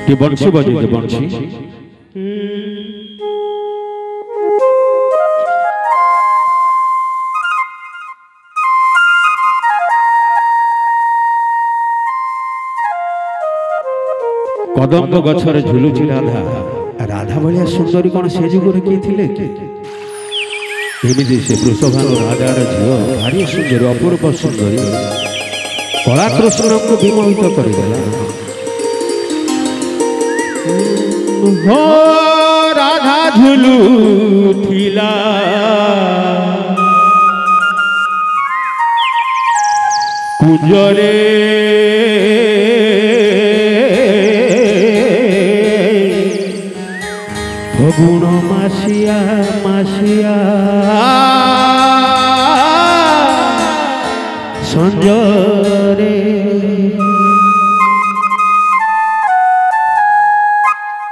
টি বংশী বজাইতে বংশী কদম্ব গছরে ঝুলুছি রাধা রাধা ভালিয়া সুন্দরী কোন সে যুগরে কিয়ে থিলে কি এমিতি সে বৃষভানু রাধার ঝিও ভারি সুন্দরী অপূর্ব সুন্দরী কলা কৃষ্ণଙ୍କୁ বিমোহিত କରିଦେଲା हो राधा झुलुथिला कुंजरे फगुण मासिया मासिया संजरे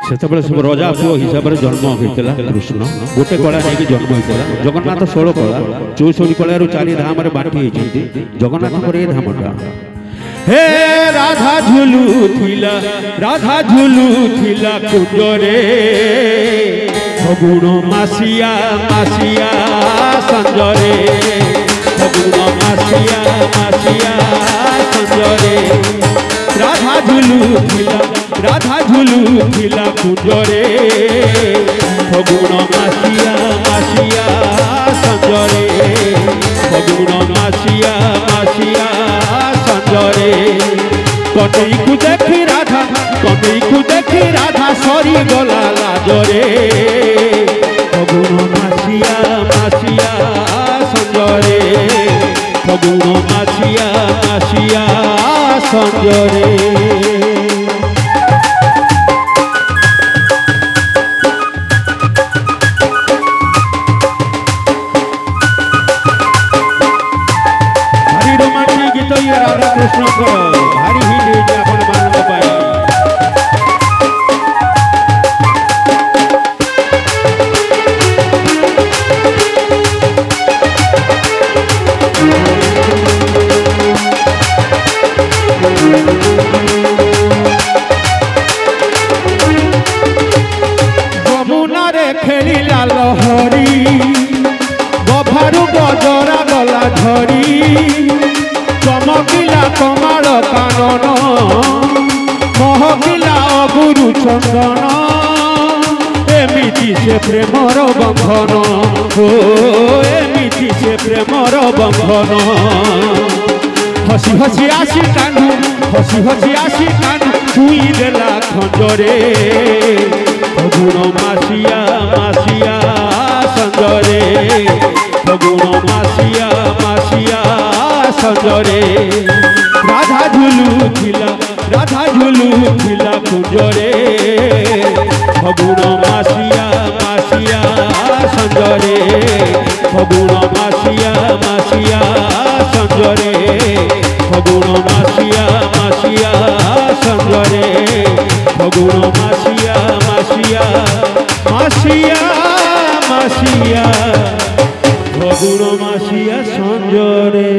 सेतबेले सब राजा पुओ हिसाब से जन्म होता कृष्ण गोटे कला नहीं जन्म होता जगन्नाथ 16 कला 64 कला चारि धाम बांटी होती जगन्नाथ धामटा हे राधा झुलुथिला कुंजरे फगुण मासिया मासिया संजरे फगुण मासिया मासिया संजरे राधा झुलुथिला कुंजरे फगुण मासिया मासिया संजरे फगुण मासिया मासिया संजरे कटई को देखी राधा सरी गला लाजरे फगुण मासिया मासिया संजरे फगुण मासिया मासिया संजरे राधा कृष्ण को भारी हिट अपन मान पाए यमुना रे खेलिला लहरी गभारू गजरा गला झरी चमकिला कमाल कानन महकिला अगुरु चंदन एमिति से प्रेमर बंधन हो एमिति से प्रेमर बंधन हसी हसी आसी कानू छुई देला खंजरे फगुण मासिया मासिया संजरे फगुण मासिया मासिया संजरे राधा झुलुथिला कुंजरे फगुण मासिया मासिया संजरे फगुण मासिया मासिया संजरे फगुण मासिया मासिया संजरे फगुण मासिया मासिया मासिया मासिया फगुण मासिया संजरे।